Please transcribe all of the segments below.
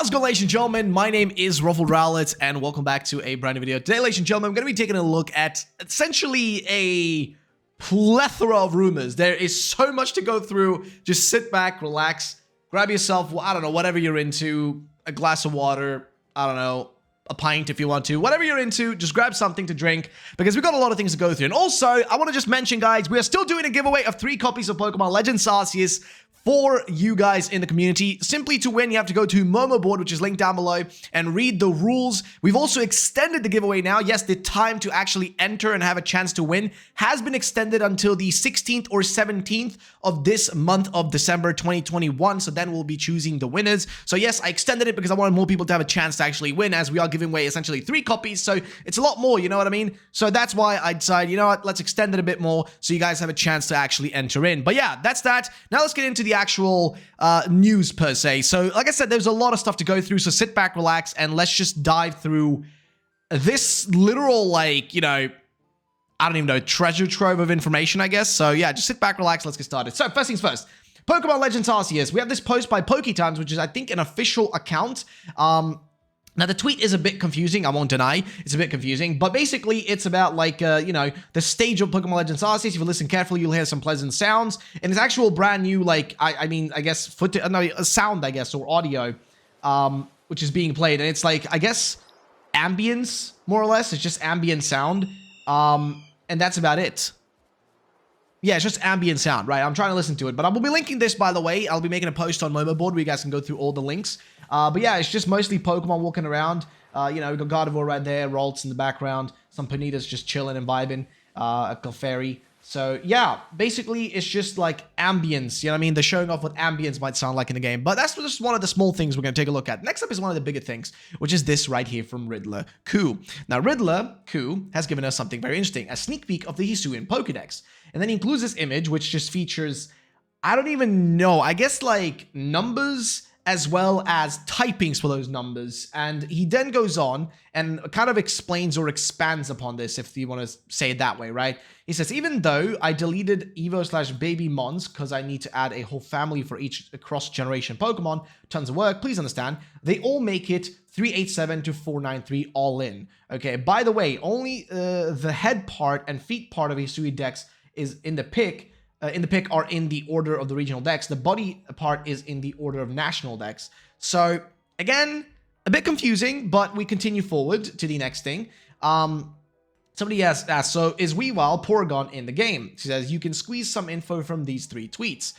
How's it going, ladies and gentlemen? My name is Ruffled Rowlet, and welcome back to a brand new video. Today, ladies and gentlemen, I'm going to be taking a look at essentially a plethora of rumors. There is so much to go through. Just sit back, relax, grab yourself, I don't know, whatever you're into, a glass of water, I don't know, a pint if you want to, whatever you're into, just grab something to drink because we've got a lot of things to go through. And also, I want to just mention, guys, we are still doing a giveaway of 3 copies of Pokemon Legends Arceus for you guys in the community. Simply to win, you have to go to Momo board, which is linked down below, and read the rules. We've also extended the giveaway now. Yes, the time to actually enter and have a chance to win has been extended until the 16th or 17th of this month of December 2021. So then we'll be choosing the winners. So yes, I extended it because I wanted more people to have a chance to actually win, as we are giving away essentially 3 copies. So it's a lot more, you know what I mean? So that's why I decided, you know what, let's extend it a bit more so you guys have a chance to actually enter in. But yeah, that's that. Now let's get into the actual news per se. So like I said, there's a lot of stuff to go through, so sit back, relax, and let's just dive through this literal, like, you know, I don't even know, treasure trove of information, I guess. So yeah, just sit back, relax, let's get started. So first things first, Pokemon Legends Arceus. We have this post by PokeTimes, which is, I think, an official account. Now, the tweet is a bit confusing, I won't deny. It's a bit confusing, but basically, it's about, like, you know, the stage of Pokemon Legends Arceus. If you listen carefully, you'll hear some pleasant sounds. And it's actual brand new, like, I mean, I guess, footage, no, a sound, I guess, or audio, which is being played. And it's, like, I guess, ambience, more or less. It's just ambient sound. And that's about it. Yeah, it's just ambient sound, right? I'm trying to listen to it, but I will be linking this, by the way. I'll be making a post on Momo board where you guys can go through all the links. But yeah, it's just mostly Pokemon walking around. You know, we've got Gardevoir right there, Ralts in the background, some Ponytas just chilling and vibing, a Clefairy. So yeah, basically it's just like ambience, you know what I mean? They're showing off what ambience might sound like in the game. But that's just one of the small things we're going to take a look at. Next up is one of the bigger things, which is this right here from Riddler Koo. Now, Riddler Koo has given us something very interesting, a sneak peek of the HISUIAN Pokedex. And then he includes this image, which just features, I don't even know, I guess like numbers as well as typings for those numbers. And he then goes on and kind of explains or expands upon this, if you want to say it that way, right? He says, even though I deleted Evo/Baby Mons because I need to add a whole family for each cross-generation Pokemon, tons of work, please understand, they all make it 387 to 493 all in. Okay, by the way, only the head part and feet part of HISUIAN Dex is in the pick. Are in the order of the regional decks. The body part is in the order of national decks. So again, a bit confusing, but we continue forward to the next thing. Somebody asked, so is Weavile Porygon in the game? She says, you can squeeze some info from these 3 tweets.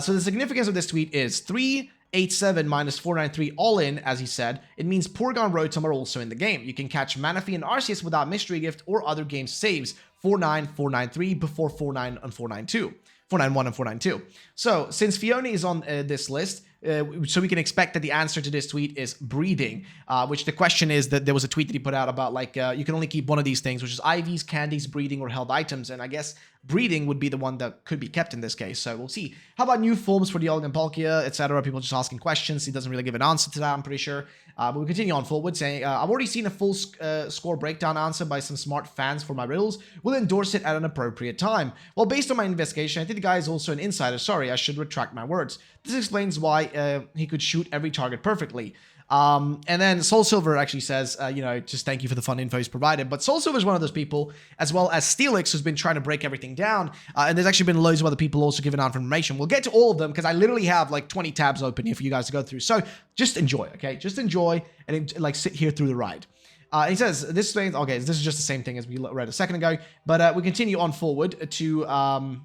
So the significance of this tweet is 387 minus 493 all in, as he said. It means Porygon Rotom are also in the game. You can catch Manaphy and Arceus without Mystery Gift or other game saves. 49, 493 before 49 and 492. 491 and 492. So since Fiona is on this list, so we can expect that the answer to this tweet is breeding, which the question is that there was a tweet that he put out about like you can only keep one of these things, which is IVs, candies, breeding, or held items, and I guess breeding would be the one that could be kept in this case, so we'll see. How about new forms for the Dialga and Palkia, etc.? People just asking questions. He doesn't really give an answer to that, I'm pretty sure. But we continue on forward, saying, I've already seen a full score breakdown answer by some smart fans for my riddles. We'll endorse it at an appropriate time. Well, based on my investigation, I think the guy is also an insider. Sorry, I should retract my words. This explains why he could shoot every target perfectly. And then Soul Silver actually says, you know, just thank you for the fun info he's provided. But Soul Silver is one of those people, as well as Steelix, who's been trying to break everything down. And there's actually been loads of other people also giving out information. We'll get to all of them because I literally have like 20 tabs open here for you guys to go through. So just enjoy, okay? Just enjoy and like sit here through the ride. He says, this explains, okay, this is just the same thing as we read a second ago. But we continue on forward to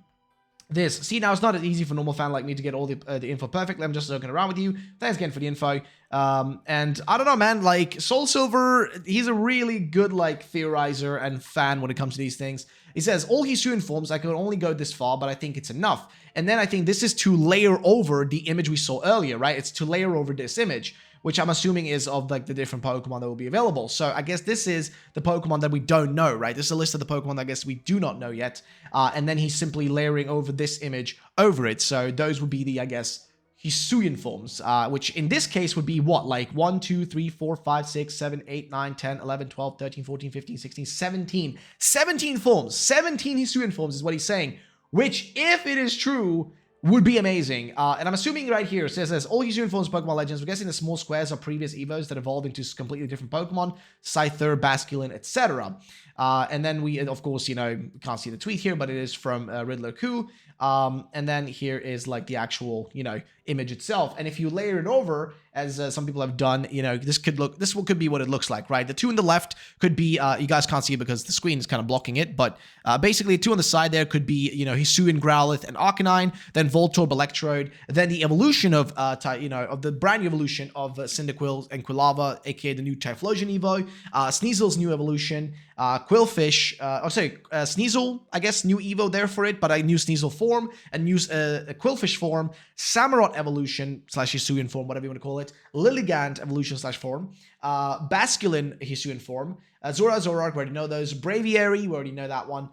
this. See, now it's not as easy for a normal fan like me to get all the info perfectly. I'm just joking around with you. Thanks again for the info. And I don't know, man, like Soul Silver, he's a really good like theorizer and fan when it comes to these things. He says, all HISUIAN forms, I could only go this far, but I think it's enough. And then I think this is to layer over the image we saw earlier, right? It's to layer over this image, which I'm assuming is of like the different Pokemon that will be available. So I guess this is the Pokemon that we don't know, right? This is a list of the Pokemon that I guess we do not know yet. And then he's simply layering over this image over it. So those would be the, I guess, HISUIAN forms, which in this case would be what? Like 1, 2, 3, 4, 5, 6, 7, 8, 9, 10, 11, 12, 13, 14, 15, 16, 17. 17 forms. 17 HISUIAN forms is what he's saying. Which, if it is true, would be amazing. And I'm assuming right here, it says all HISUIAN forms Pokemon Legends. We're guessing the small squares are previous Evos that evolve into completely different Pokemon, Scyther, Basculin, etc. And then we, of course, you know, can't see the tweet here, but it is from Riddler Coup. And then here is like the actual, you know, image itself. And if you layer it over, as some people have done, you know, this could be what it looks like, right? The two on the left could be, you guys can't see it because the screen is kind of blocking it, but basically the two on the side there could be, you know, HISUIAN, Growlithe, and Arcanine, then Voltorb, Electrode, then the evolution of, you know, of the brand new evolution of Cyndaquil and Quilava, aka the new Typhlosion Evo, Sneasel's new evolution, Quillfish, Sneasel, I guess, new Evo there for it, but a new Sneasel form, a new Quillfish form, Samurott evolution / HISUIAN form, whatever you want to call it, Lilligant evolution / form, Basculin HISUIAN form, Zoroark, we already know those, Braviary, we already know that one,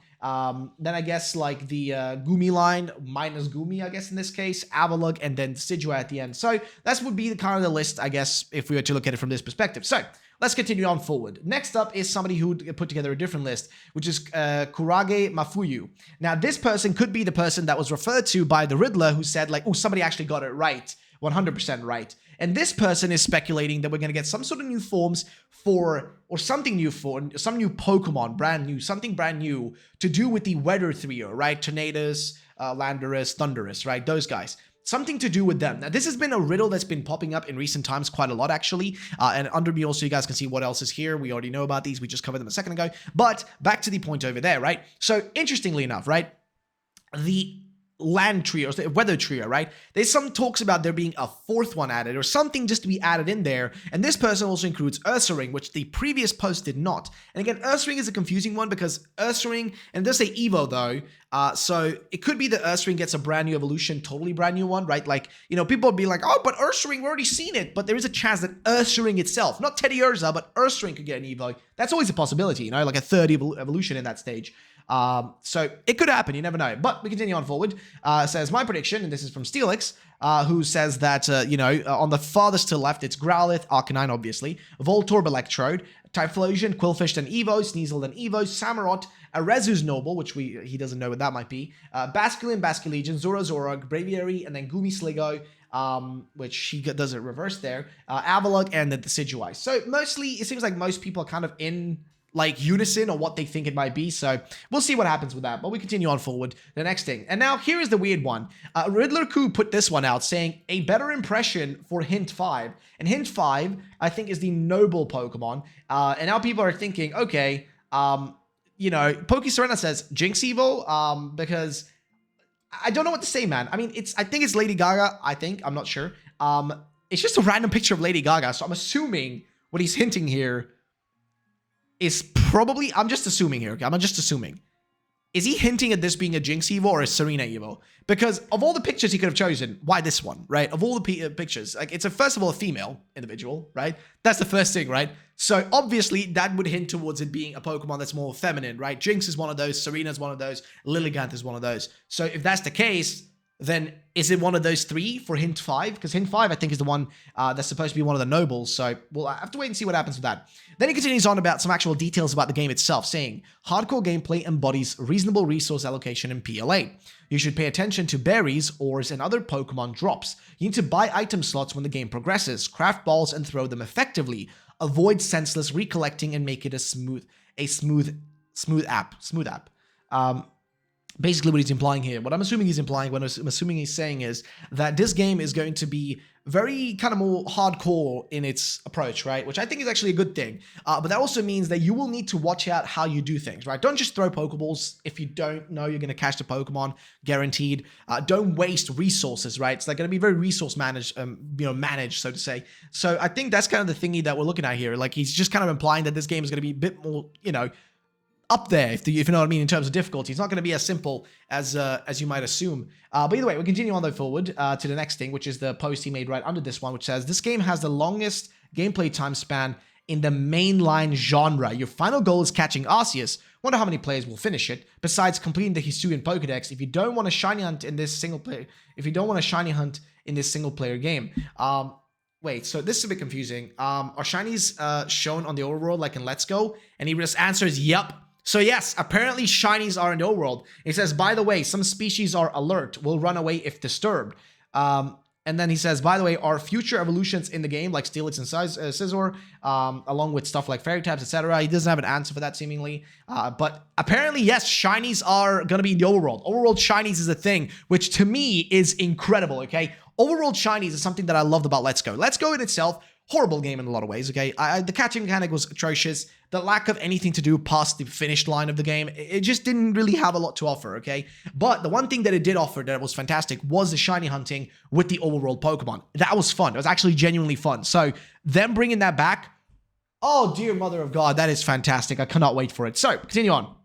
then I guess like the Goomy line, minus Goomy, I guess in this case, Avalugg, and then Decidueye at the end. So that would be the kind of the list, I guess, if we were to look at it from this perspective. So let's continue on forward. Next up is somebody who put together a different list, which is Kurage Mafuyu. Now, this person could be the person that was referred to by the Riddler who said, like, oh, somebody actually got it right, 100% right. And this person is speculating that we're going to get some sort of new forms for, or something new for, some new Pokemon, brand new, something brand new to do with the Weather Trio, right? Tornadus, Landorus, Thundurus, right? Those guys. Something to do with them. Now, this has been a riddle that's been popping up in recent times quite a lot, actually. And under me also, you guys can see what else is here. We already know about these. We just covered them a second ago. But back to the point over there, right? So, interestingly enough, right? The land trio, the weather trio, right? There's some talks about there being a fourth one added or something just to be added in there. And this person also includes Ursaring, which the previous post did not. And again, Ursaring is a confusing one because Ursaring, and it does say Evo though, so it could be that Ursaring gets a brand new evolution, totally brand new one, right? Like, you know, people would be like, oh, but Ursaring, we've already seen it. But there is a chance that Ursaring itself, not Teddy Urza, but Ursaring could get an Evo. That's always a possibility, you know, like a third evolution in that stage. So it could happen, you never know. But we continue on forward. Says my prediction, and this is from Steelix, who says that, you know, on the farthest to left, it's Growlithe, Arcanine, obviously, Voltorb, Electrode, Typhlosion, Quillfish, then Evo, Sneasel, then Evo, Samurott, Arezu's Noble, which he doesn't know what that might be, Basculin, Basculegion, Zoroark, Braviary, and then Goomy Sligo, which he does it reverse there, Avalugg, and then Decidueye. So mostly, it seems like most people are kind of in like unison or what they think it might be. So we'll see what happens with that. But we continue on forward. The next thing. And now here is the weird one. Riddler Coup put this one out saying a better impression for Hint 5. And Hint 5, I think, is the noble Pokemon. And now people are thinking, okay, you know, PokeSerena says Jinx Evo, because I don't know what to say, man. I mean, I think it's Lady Gaga. I'm not sure. It's just a random picture of Lady Gaga. So I'm assuming what he's hinting here is probably, I'm just assuming here, okay? I'm just assuming. Is he hinting at this being a Jinx Evo or a Serena Evo? Because of all the pictures he could have chosen, why this one, right? Of all the pictures, like it's first of all a female individual, right? That's the first thing, right? So obviously that would hint towards it being a Pokemon that's more feminine, right? Jinx is one of those, Serena's one of those, Lilligant is one of those. So if that's the case, then is it one of those three for Hint 5? Because Hint 5, I think, is the one that's supposed to be one of the nobles. So we'll have to wait and see what happens with that. Then he continues on about some actual details about the game itself, saying, hardcore gameplay embodies reasonable resource allocation in PLA. You should pay attention to berries, ores, and other Pokemon drops. You need to buy item slots when the game progresses, craft balls, and throw them effectively. Avoid senseless recollecting and make it a smooth app. Basically what he's implying here, what I'm assuming he's implying, what I'm assuming he's saying is that this game is going to be very kind of more hardcore in its approach, right? Which I think is actually a good thing. But that also means that you will need to watch out how you do things, right? Don't just throw Pokeballs if you don't know you're going to catch the Pokemon, guaranteed. Don't waste resources, right? It's like going to be very resource managed, managed, so to say. So I think that's kind of the thingy that we're looking at here. Like he's just kind of implying that this game is going to be a bit more, up there, if you know what I mean, in terms of difficulty. It's not going to be as simple as you might assume. But either way, we continue on though forward to the next thing, which is the post he made right under this one, which says, this game has the longest gameplay time span in the mainline genre. Your final goal is catching Arceus. Wonder how many players will finish it. Besides completing the HISUIAN Pokedex, if you don't want a shiny hunt in this single player game. Wait, so this is a bit confusing. Are shinies shown on the overworld like in Let's Go? And he just answers, yep. So yes, apparently shinies are in the overworld. It says, by the way, some species are alert, will run away if disturbed. And then he says, by the way, are future evolutions in the game, like Steelix and Scizor, along with stuff like Fairy Types, etc. He doesn't have an answer for that, seemingly. But apparently, yes, shinies are going to be in the overworld. Overworld shinies is a thing, which to me is incredible, okay? Overworld shinies is something that I loved about Let's Go. Let's Go in itself, horrible game in a lot of ways, okay? The catching mechanic was atrocious. The lack of anything to do past the finish line of the game, it just didn't really have a lot to offer, okay? But the one thing that it did offer that was fantastic was the shiny hunting with the overworld Pokemon. That was fun. It was actually genuinely fun. So them bringing that back, oh dear mother of God, that is fantastic. I cannot wait for it. So continue on.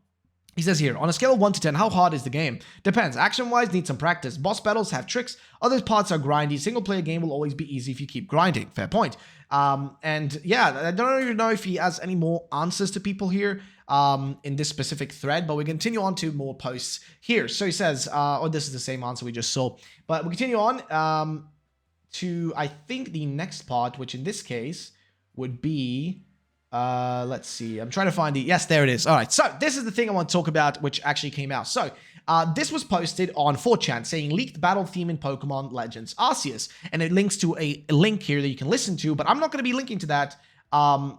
He says here, on a scale of 1 to 10, how hard is the game? Depends. Action-wise, need some practice. Boss battles have tricks. Other parts are grindy. Single-player game will always be easy if you keep grinding. Fair point. And yeah, I don't even know if he has any more answers to people here in this specific thread, but we continue on to more posts here. So he says, oh, this is the same answer we just saw. But we continue on to, I think, the next part, which in this case would be... let's see. I'm trying to find the... Yes, there it is. All right. So this is the thing I want to talk about, which actually came out. So this was posted on 4chan saying leaked battle theme in Pokemon Legends Arceus. And it links to a link here that you can listen to, but I'm not going to be linking to that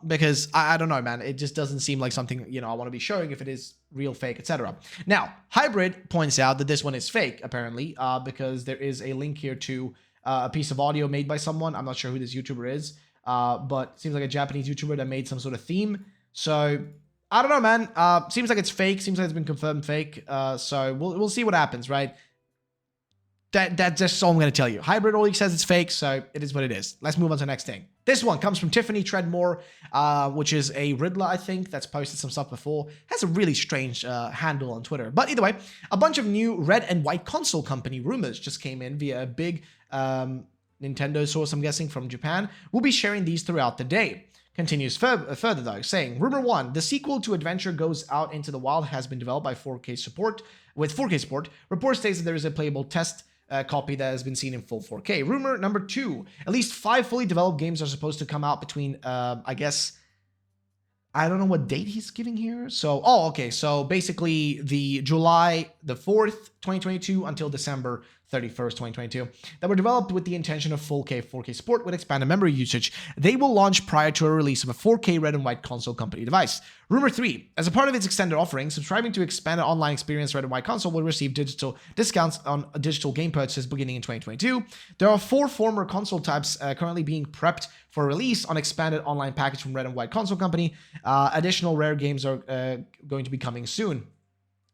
because I don't know, man. It just doesn't seem like something, you know, I want to be showing if it is real, fake, etc. Now, Hybrid points out that this one is fake, apparently, because there is a link here to a piece of audio made by someone. I'm not sure who this YouTuber is. But seems like a Japanese YouTuber that made some sort of theme. So I don't know, man. Seems like it's fake. Seems like it's been confirmed fake. So we'll see what happens, right? That's just all I'm gonna tell you. Hybrid already says it's fake, so it is what it is. Let's move on to the next thing. This one comes from Tiffany Treadmore, which is a Riddler, I think, that's posted some stuff before. Has a really strange handle on Twitter. But either way, a bunch of new red and white console company rumors just came in via a big Nintendo source, I'm guessing, from Japan. We'll be sharing these throughout the day. Continues further though, saying, Rumor 1, the sequel to Adventure Goes Out into the Wild has been developed by 4K support. With 4K support, report states that there is a playable test copy that has been seen in full 4K. Rumor number 2, at least 5 fully developed games are supposed to come out between, I guess, I don't know what date he's giving here. So, oh, okay. So basically the July the 4th, 2022 until December 31st, 2022, that were developed with the intention of full 4K support with expanded memory usage. They will launch prior to a release of a 4K red and white console company device. Rumor 3, as a part of its extended offering, subscribing to expanded online experience red and white console will receive digital discounts on digital game purchases beginning in 2022. There are 4 former console types currently being prepped for release on expanded online package from red and white console company. Additional rare games are going to be coming soon.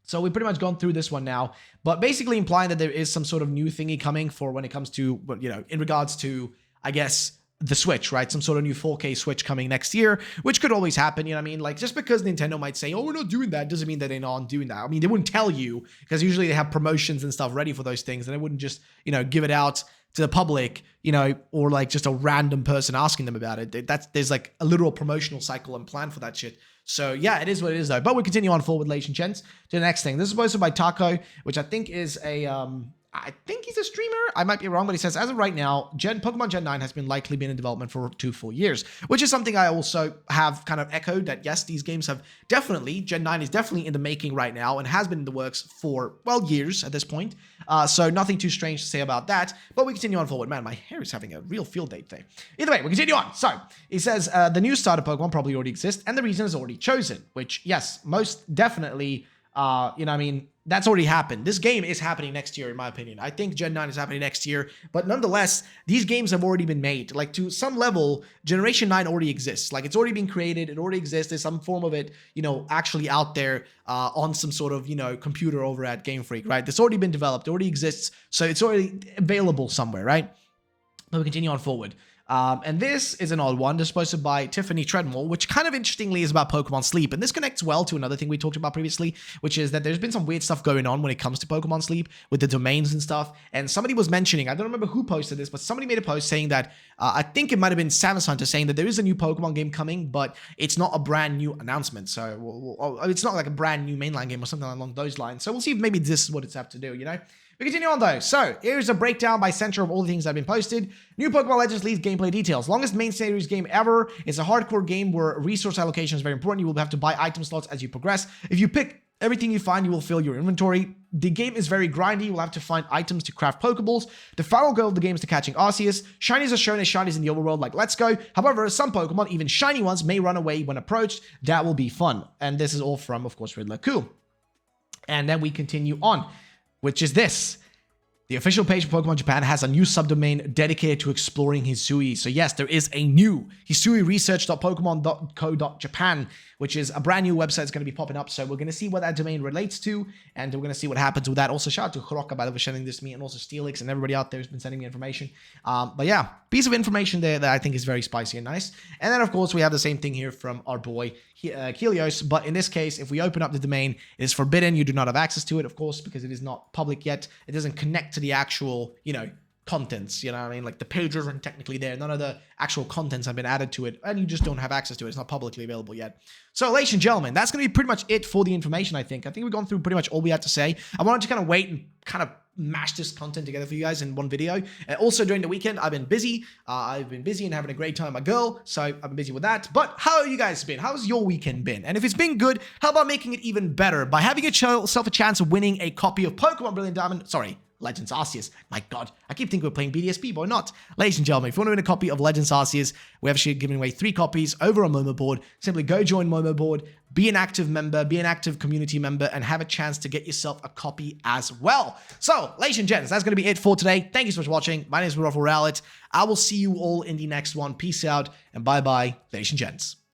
So we've pretty much gone through this one now, but basically implying that there is some sort of new thingy coming for when it comes to, you know, in regards to, I guess, the Switch, right? Some sort of new 4K Switch coming next year, which could always happen, you know what I mean? Like, just because Nintendo might say, oh, we're not doing that, doesn't mean that they're not doing that. I mean, they wouldn't tell you, because usually they have promotions and stuff ready for those things, and they wouldn't just, you know, give it out to the public, you know, or like just a random person asking them about it. There's like a literal promotional cycle and plan for that shit. So yeah, it is what it is though. But we continue on forward, ladies and gents, to the next thing. This is posted by Taco, which I think is a, I think he's a streamer. I might be wrong, but he says, as of right now, Pokemon Gen 9 has been likely been in development for 2 full years, which is something I also have kind of echoed that, yes, these games have definitely, Gen 9 is definitely in the making right now and has been in the works for, well, years at this point. So nothing too strange to say about that, but we continue on forward. Man, my hair is having a real field day today. Either way, we continue on. So he says, the new starter Pokemon probably already exists and the reason is already chosen, which, yes, most definitely, you know what I mean, that's already happened. This game is happening next year, in my opinion. I think Gen 9 is happening next year, but nonetheless, these games have already been made. Like, to some level, Generation 9 already exists. Like, it's already been created. It already exists. There's some form of it, you know, actually out there on some sort of, you know, computer over at Game Freak, right? It's already been developed. It already exists. So it's already available somewhere, right? But we continue on forward. And this is an odd one, disposed by Tiffany Treadmore, which kind of interestingly is about Pokemon Sleep. And this connects well to another thing we talked about previously, which is that there's been some weird stuff going on when it comes to Pokemon Sleep with the domains and stuff. And somebody was mentioning, I don't remember who posted this, but somebody made a post saying that, I think it might have been Samus Hunter saying that there is a new Pokemon game coming, but it's not a brand new announcement. So it's not like a brand new mainline game or something along those lines. So we'll see if maybe this is what it's have to do, you know? We continue on though. So here's a breakdown by center of all the things that have been posted. New Pokemon Legends League gameplay details. Longest main series game ever. It's a hardcore game where resource allocation is very important. You will have to buy item slots as you progress. If you pick everything you find, you will fill your inventory. The game is very grindy. You will have to find items to craft Pokeballs. The final goal of the game is to catching Arceus. Shinies are shown as shinies in the overworld like Let's Go. However, some Pokemon, even shiny ones, may run away when approached. That will be fun. And this is all from, of course, Riddler Cool. And then we continue on, which is this. The official page of Pokemon Japan has a new subdomain dedicated to exploring Hisui. So yes, there is a new hisuiresearch.pokemon.co.japan, which is a brand new website that's going to be popping up. So we're going to see what that domain relates to, and we're going to see what happens with that. Also, shout out to Kuroka, by the way, for sending this to me, and also Steelix and everybody out there who's been sending me information. But yeah, piece of information there that I think is very spicy and nice. And then, of course, we have the same thing here from our boy Helios. But in this case, if we open up the domain, it is forbidden. You do not have access to it, of course, because it is not public yet. It doesn't connect to the actual, contents, what I mean? Like the pages aren't technically there. None of the actual contents have been added to it, and you just don't have access to it. It's not publicly available yet. So, ladies and gentlemen, that's going to be pretty much it for the information, I think. I think we've gone through pretty much all we had to say. I wanted to kind of wait and kind of mash this content together for you guys in one video. Also, during the weekend, I've been busy. And having a great time with my girl, so I've been busy with that. But how have you guys been? How's your weekend been? And if it's been good, how about making it even better by having yourself a chance of winning a copy of Pokemon Brilliant Diamond? Sorry, Legends Arceus. My God, I keep thinking we're playing BDSP, but we're not. Ladies and gentlemen, if you want to win a copy of Legends Arceus, we're actually giving away 3 copies over on Momo Board. Simply go join Momo Board, be an active member, be an active community member, and have a chance to get yourself a copy as well. So, ladies and gents, that's going to be it for today. Thank you so much for watching. My name is Ruffle Rowlett. I will see you all in the next one. Peace out, and bye-bye, ladies and gents.